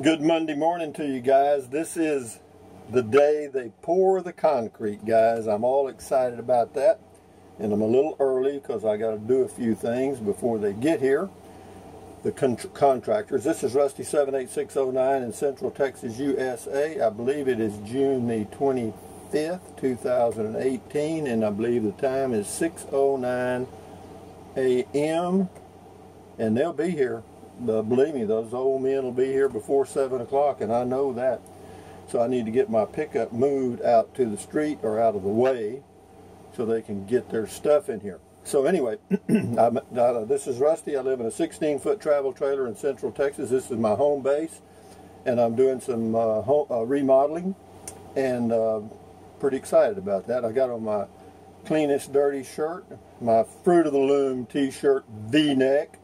Good Monday morning to you guys. This is the day they pour the concrete, guys. I'm all excited about that. And I'm a little early because I got to do a few things before they get here. The contractors. This is Rusty 78609 in Central Texas, USA. I believe it is June the 25th, 2018. And I believe the time is 6:09 a.m. And they'll be here. Believe me, those old men will be here before 7 o'clock, and I know that. So I need to get my pickup moved out to the street or out of the way so they can get their stuff in here. So anyway, this is Rusty. I live in a 16-foot travel trailer in Central Texas. This is my home base, and I'm doing some remodeling, and pretty excited about that. I got on my cleanest dirty shirt, my Fruit of the Loom t-shirt V-neck.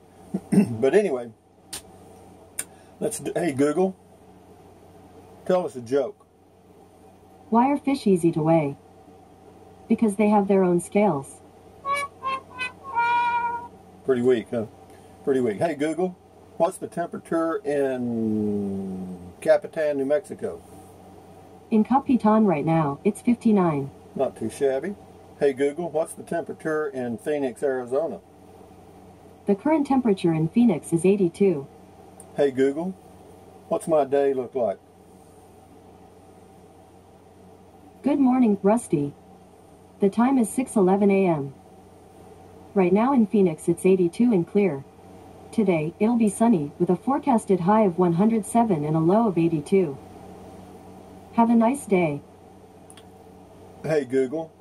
But anyway, hey Google, tell us a joke. Why are fish easy to weigh? Because they have their own scales. Pretty weak, huh? Pretty weak. Hey Google, what's the temperature in Capitan, New Mexico? In Capitan right now, it's 59. Not too shabby. Hey Google, what's the temperature in Phoenix, Arizona? The current temperature in Phoenix is 82. Hey Google, what's my day look like? Good morning, Rusty. The time is 6:11 a.m. Right now in Phoenix it's 82 and clear. Today, it'll be sunny with a forecasted high of 107 and a low of 82. Have a nice day. Hey Google,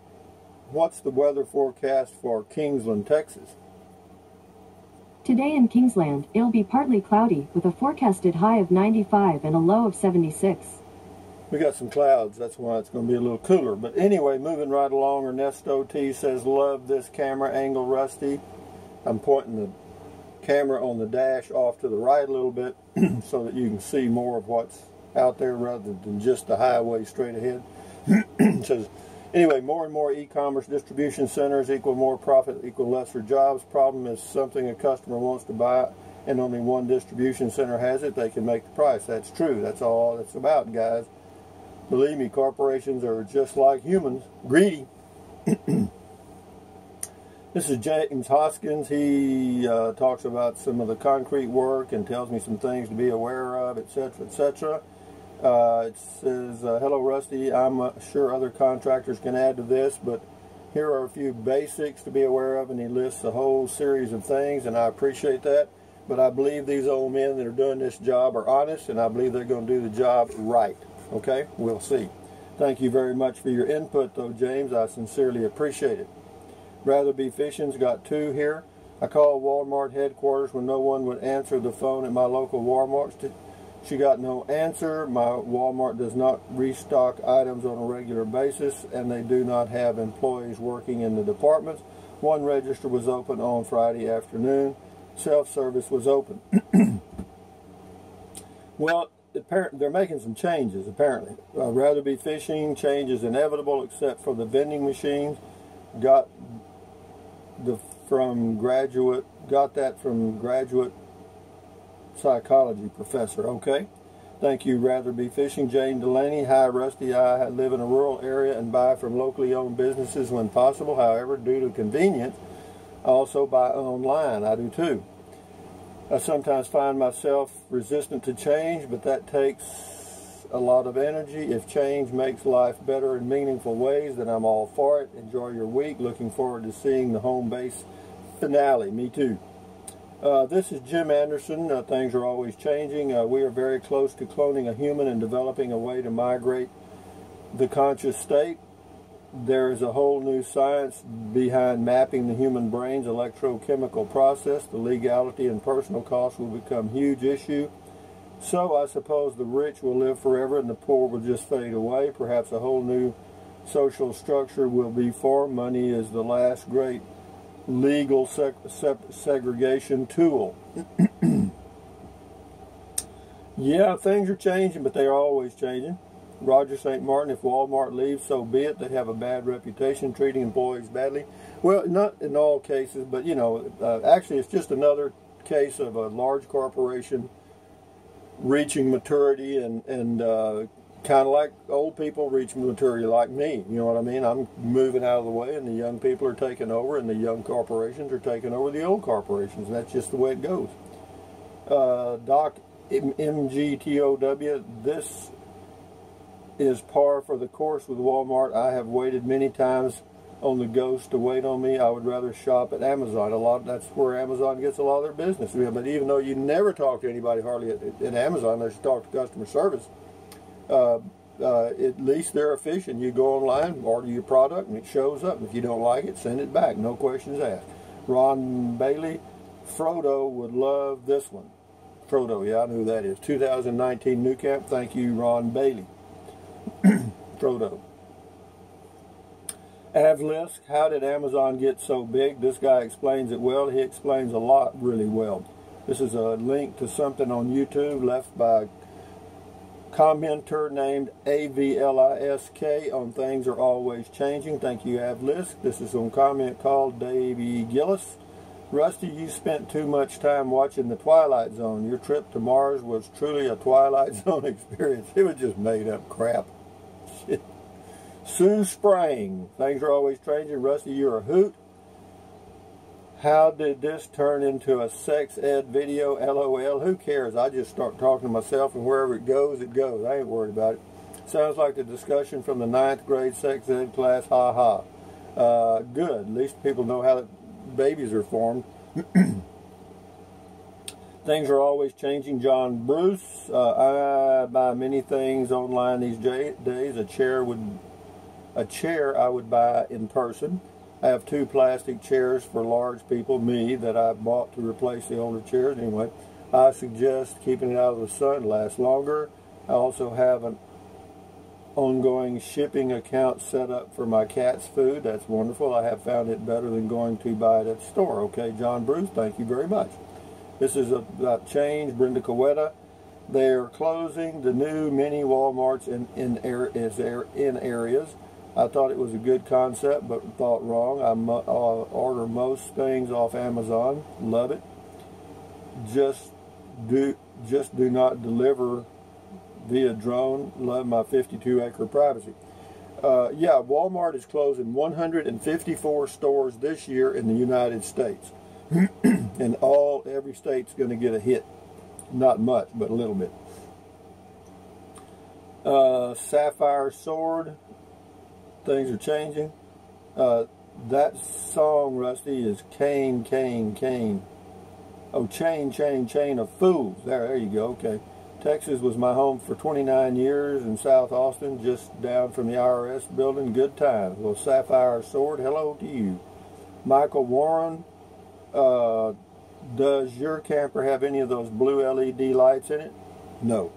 what's the weather forecast for Kingsland, Texas? Today in Kingsland, it'll be partly cloudy with a forecasted high of 95 and a low of 76. We got some clouds, that's why it's going to be a little cooler. But anyway, moving right along, Ernesto T says, love this camera angle, Rusty. I'm pointing the camera on the dash off to the right a little bit so that you can see more of what's out there rather than just the highway straight ahead. Says, anyway, more and more e-commerce distribution centers equal more profit, equal lesser jobs. Problem is something a customer wants to buy and only one distribution center has it, they can make the price. That's true. That's all it's about, guys. Believe me, corporations are just like humans, greedy. This is James Hoskins. He talks about some of the concrete work and tells me some things to be aware of, etc., etc. It says, hello Rusty, I'm sure other contractors can add to this, but here are a few basics to be aware of, and he lists a whole series of things, and I appreciate that. But I believe these old men that are doing this job are honest, and I believe they're going to do the job right. Okay, we'll see. Thank you very much for your input, though, James. I sincerely appreciate it. Rather Be Fishing's got two here. I called Walmart headquarters when no one would answer the phone at my local Walmart. She got no answer. My Walmart does not restock items on a regular basis, and they do not have employees working in the departments. One register was open on Friday afternoon. Self-service was open. Well, they're making some changes, apparently. Rather Be Fishing, change is inevitable except for the vending machines. Got that from graduate psychology professor. Okay, thank you. Rather Be Fishing. Jane Delaney, hi Rusty, I live in a rural area and buy from locally owned businesses when possible. However, due to convenience, I also buy online. I do too. I sometimes find myself resistant to change, but that takes a lot of energy. If change makes life better in meaningful ways, then I'm all for it. Enjoy your week. Looking forward to seeing the home base finale. Me too. This is Jim Anderson. Things are always changing. We are very close to cloning a human and developing a way to migrate the conscious state. There is a whole new science behind mapping the human brain's electrochemical process. The legality and personal costs will become a huge issue. So I suppose the rich will live forever and the poor will just fade away. Perhaps a whole new social structure will be formed. Money is the last great legal segregation tool. Yeah, things are changing, but they are always changing. Roger St. Martin, if Walmart leaves, so be it. They have a bad reputation treating employees badly. Well, not in all cases, but, you know, actually it's just another case of a large corporation reaching maturity and kind of like old people reach maturity like me. You know what I mean? I'm moving out of the way, and the young people are taking over, and the young corporations are taking over the old corporations. And that's just the way it goes. Doc MGTOW, this is par for the course with Walmart. I have waited many times on the ghost to wait on me. I would rather shop at Amazon. That's where Amazon gets a lot of their business. But even though you never talk to anybody hardly at Amazon unless you talk to customer service, at least they're efficient. You go online, order your product, and it shows up. If you don't like it, send it back. No questions asked. Ron Bailey, Frodo would love this one. Frodo, yeah, I know who that is. 2019 New Camp. Thank you, Ron Bailey. Frodo. Avlisk, how did Amazon get so big? This guy explains it well. He explains a lot really well. This is a link to something on YouTube left by a commenter named AVLISK on Things Are Always Changing. Thank you, Avlisk. This is on comment called Davey Gillis. Rusty, you spent too much time watching The Twilight Zone. Your trip to Mars was truly a Twilight Zone experience. It was just made up crap. Shit. Sue Sprang, Things Are Always Changing. Rusty, you're a hoot. How did this turn into a sex ed video? LOL. Who cares? I just start talking to myself, and wherever it goes, it goes. I ain't worried about it. Sounds like the discussion from the 9th grade sex ed class. Ha ha. Good. At least people know how babies are formed. Things are always changing. John Bruce. I buy many things online these days. A chair I would buy in person. I have 2 plastic chairs for large people, me, that I bought to replace the older chairs. Anyway, I suggest keeping it out of the sun. It lasts longer. I also have an ongoing shipping account set up for my cat's food. That's wonderful. I have found it better than going to buy it at the store. Okay, John Bruce, thank you very much. This is about change. Brenda Coweta. They're closing the new mini Walmarts in areas. I thought it was a good concept, but thought wrong. I order most things off Amazon. Love it. Just do not deliver via drone. Love my 52-acre privacy. Yeah, Walmart is closing 154 stores this year in the United States. And every state's going to get a hit. Not much, but a little bit. Sapphire Sword. Things are changing. That song, Rusty, is Cane, Cane, Cane. Oh, Chain, Chain, Chain of Fools. There you go. Okay. Texas was my home for 29 years in South Austin, just down from the IRS building. Good times. Well, Sapphire Sword, hello to you. Michael Warren, does your camper have any of those blue LED lights in it? No.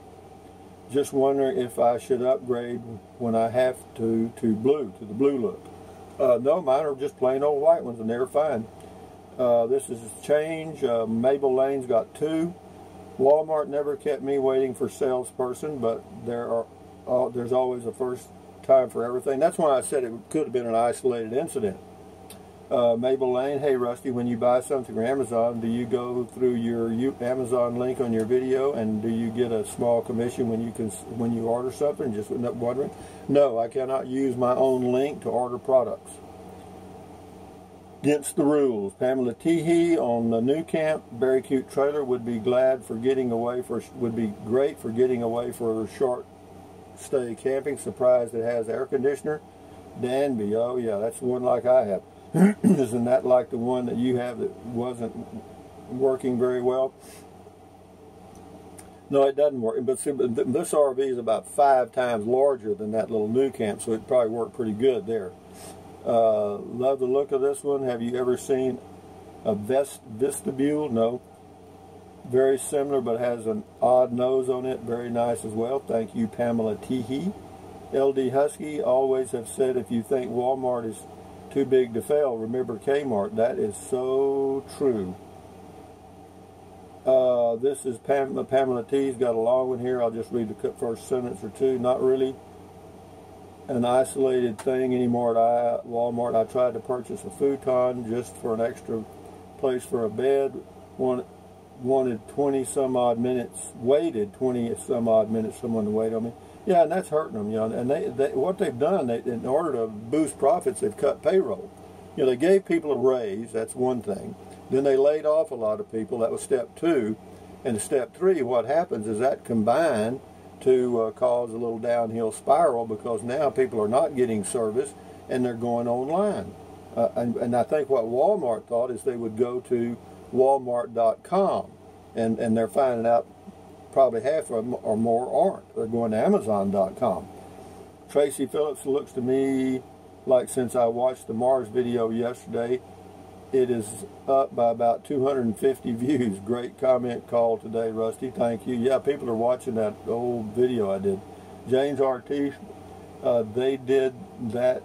Just wondering if I should upgrade when I have to the blue look. No, mine are just plain old white ones, and they're fine. This is a change. Maple Lane's got 2. Walmart never kept me waiting for salesperson, but there's always a first time for everything. That's why I said it could have been an isolated incident. Maple Lane, hey Rusty, when you buy something from Amazon, do you go through your Amazon link on your video, and do you get a small commission when you order something? Just wondering. No, I cannot use my own link to order products. Against the rules. Pamela Teehee on the New Camp. Very cute trailer. Would be great for getting away for a short stay camping. Surprised it has air conditioner. Danby, oh yeah, that's the one like I have. Isn't that like the one that you have that wasn't working very well? No, it doesn't work. But see, this RV is about 5 times larger than that little New Camp, so it probably worked pretty good there. Love the look of this one. Have you ever seen a vestibule? No. Very similar, but has an odd nose on it. Very nice as well. Thank you, Pamela Teehee. LD Husky, always have said if you think Walmart is too big to fail, remember Kmart. That is so true. This is Pamela T's got a long one here. I'll just read the first sentence or two. Not really an isolated thing anymore at Walmart. I tried to purchase a futon just for an extra place for a bed. wanted 20 some odd minutes, waited 20 some odd minutes for someone to wait on me. Yeah, and that's hurting them, you know. And what they've done, in order to boost profits, they've cut payroll. You know, they gave people a raise, that's one thing. Then they laid off a lot of people, that was step 2. And step 3, what happens is that combined to cause a little downhill spiral, because now people are not getting service and they're going online. And I think what Walmart thought is they would go to Walmart.com, and they're finding out probably half of them or more aren't. They're going to Amazon.com. Tracy Phillips looks to me like, since I watched the Mars video yesterday, it is up by about 250 views. Great comment call today, Rusty. Thank you. Yeah, people are watching that old video I did. James Ortiz, they did that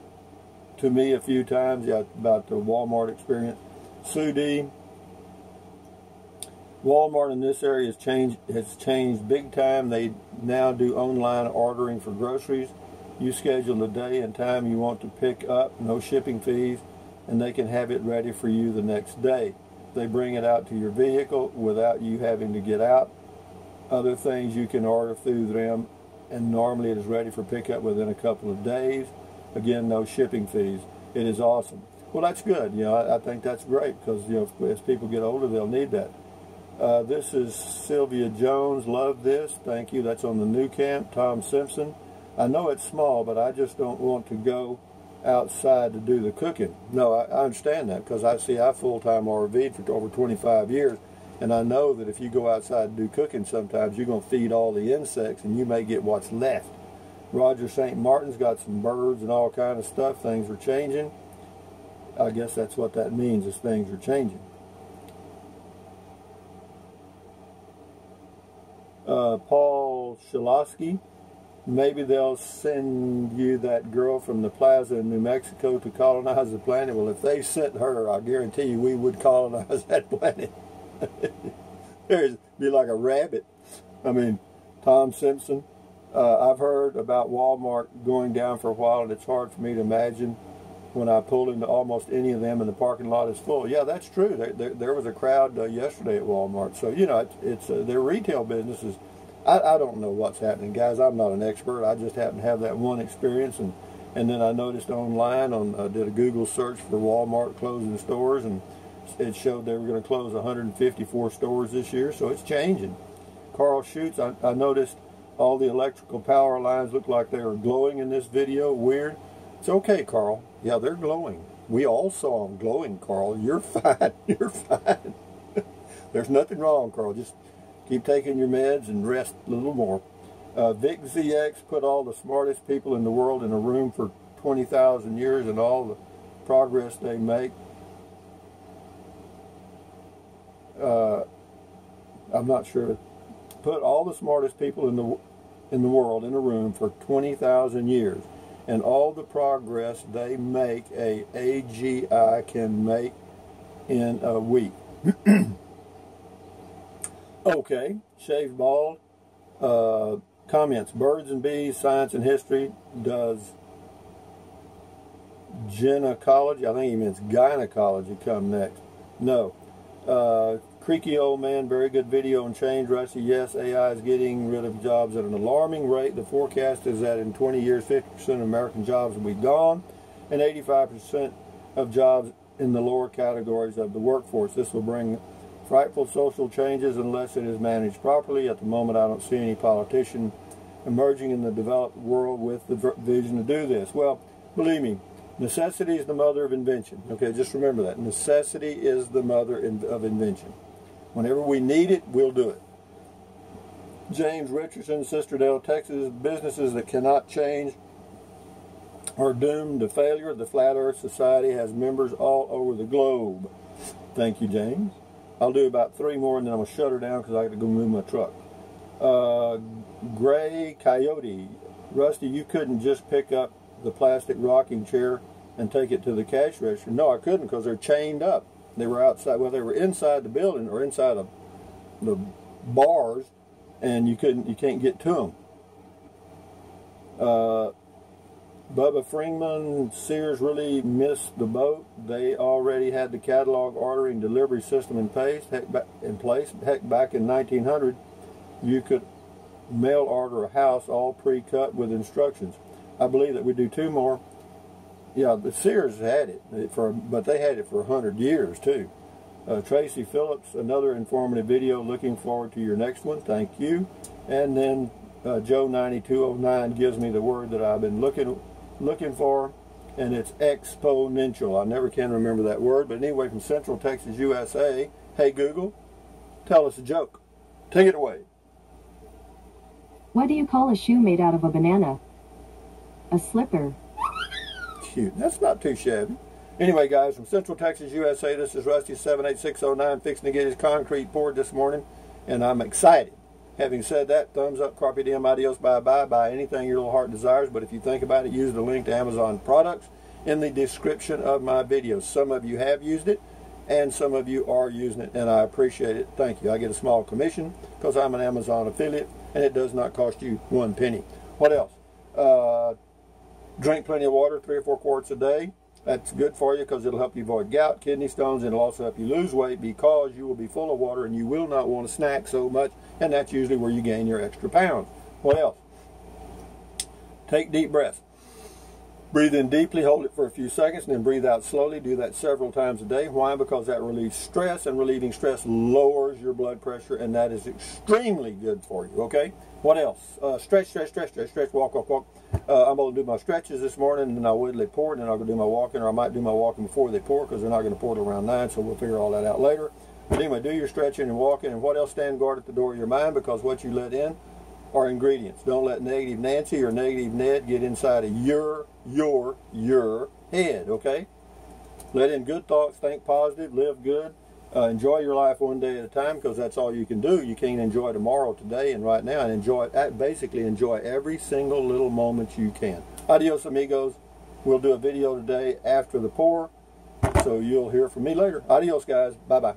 to me a few times, yeah, about the Walmart experience. Sue D, Walmart in this area has changed big time. They now do online ordering for groceries. You schedule the day and time you want to pick up, no shipping fees, and they can have it ready for you the next day. They bring it out to your vehicle without you having to get out. Other things you can order through them, and normally it is ready for pickup within a couple of days. Again, no shipping fees. It is awesome. Well, that's good. You know, I think that's great, because, you know, as people get older, they'll need that. This is Sylvia Jones. Love this. Thank you. That's on the new camp. Tom Simpson. I know it's small, but I just don't want to go outside to do the cooking. No, I understand that, because I full-time RV'd for over 25 years, and I know that if you go outside and do cooking, sometimes you're going to feed all the insects and you may get what's left. Roger St. Martin's got some birds and all kind of stuff. Things are changing. I guess that's what that means, is things are changing. Paul Shilosky, maybe they'll send you that girl from the plaza in New Mexico to colonize the planet. Well, if they sent her, I guarantee you we would colonize that planet. There'd be like a rabbit. I mean, Tom Simpson. I've heard about Walmart going down for a while, and it's hard for me to imagine when I pull into almost any of them and the parking lot is full. Yeah, that's true. There was a crowd yesterday at Walmart. So, you know, it's their retail businesses. I don't know what's happening, guys. I'm not an expert. I just happen to have that one experience, and then I noticed online, did a Google search for Walmart closing stores, and it showed they were going to close 154 stores this year, so it's changing. Carl Schutz, I noticed all the electrical power lines look like they were glowing in this video. Weird. It's okay, Carl. Yeah, they're glowing. We all saw them glowing, Carl. You're fine. You're fine. There's nothing wrong, Carl. Just keep taking your meds and rest a little more. Vic ZX put all the smartest people in the world in a room for 20,000 years, and all the progress they make. I'm not sure. Put all the smartest people in the world in a room for 20,000 years, and all the progress they make, a AGI can make in a week. Okay, shaved bald. Comments: birds and bees, science and history. Does gynecology, I think he means gynecology, come next? No. Creaky old man, very good video on change, Rusty. Yes, AI is getting rid of jobs at an alarming rate. The forecast is that in 20 years, 50% of American jobs will be gone, and 85% of jobs in the lower categories of the workforce. This will bring frightful social changes unless it is managed properly. At the moment, I don't see any politician emerging in the developed world with the vision to do this. Well, believe me, necessity is the mother of invention. Okay, just remember that. Necessity is the mother of invention. Whenever we need it, we'll do it. James Richardson, Sisterdale, Texas. Businesses that cannot change are doomed to failure. The Flat Earth Society has members all over the globe. Thank you, James. I'll do about 3 more, and then I'm going to shut her down because I got to go move my truck. Gray Coyote. Rusty, you couldn't just pick up the plastic rocking chair and take it to the cash register. No, I couldn't, because they're chained up. They were outside. Well, they were inside the building or inside of the bars, and you can't get to them. Bubba Fringman, Sears really missed the boat. They already had the catalog ordering delivery system in place. Heck, back in 1900, you could mail order a house all pre-cut with instructions. I believe that we do 2 more. Yeah, the Sears had it, but they had it for 100 years too. Tracy Phillips, another informative video. Looking forward to your next one. Thank you. And then Joe9209 gives me the word that I've been looking for, and it's exponential. I never can remember that word, but anyway, from Central Texas, USA. Hey Google, tell us a joke. Take it away. What do you call a shoe made out of a banana? A slipper. Cute. That's not too shabby. Anyway, guys, from Central Texas, USA, this is Rusty 78609 fixing to get his concrete poured this morning, and I'm excited. Having said that, thumbs up, carpe diem, adios, bye-bye. Buy anything your little heart desires, but if you think about it, use the link to Amazon products in the description of my videos. Some of you have used it, and some of you are using it, and I appreciate it. Thank you. I get a small commission because I'm an Amazon affiliate, and it does not cost you 1 penny. What else? Drink plenty of water, 3 or 4 quarts a day. That's good for you because it'll help you avoid gout, kidney stones, and it'll also help you lose weight because you will be full of water and you will not want to snack so much, and that's usually where you gain your extra pounds. What else? Take deep breaths. Breathe in deeply, hold it for a few seconds, and then breathe out slowly. Do that several times a day. Why? Because that relieves stress, and relieving stress lowers your blood pressure, and that is extremely good for you, okay? What else? Stretch, walk, walk, walk. I'm going to do my stretches this morning, and then I'll wait till they pour, and then I'll go do my walking, or I might do my walking before they pour, because they're not going to pour till around 9, so we'll figure all that out later. But anyway, do your stretching and walking, and what else? Stand guard at the door of your mind, because what you let in are ingredients. Don't let negative Nancy or negative Ned get inside of your head, okay? Let in good thoughts, think positive, live good, enjoy your life one day at a time, because that's all you can do. You can't enjoy tomorrow, today, and right now, and basically enjoy every single little moment you can. Adios, amigos. We'll do a video today after the pour, so you'll hear from me later. Adios, guys. Bye-bye.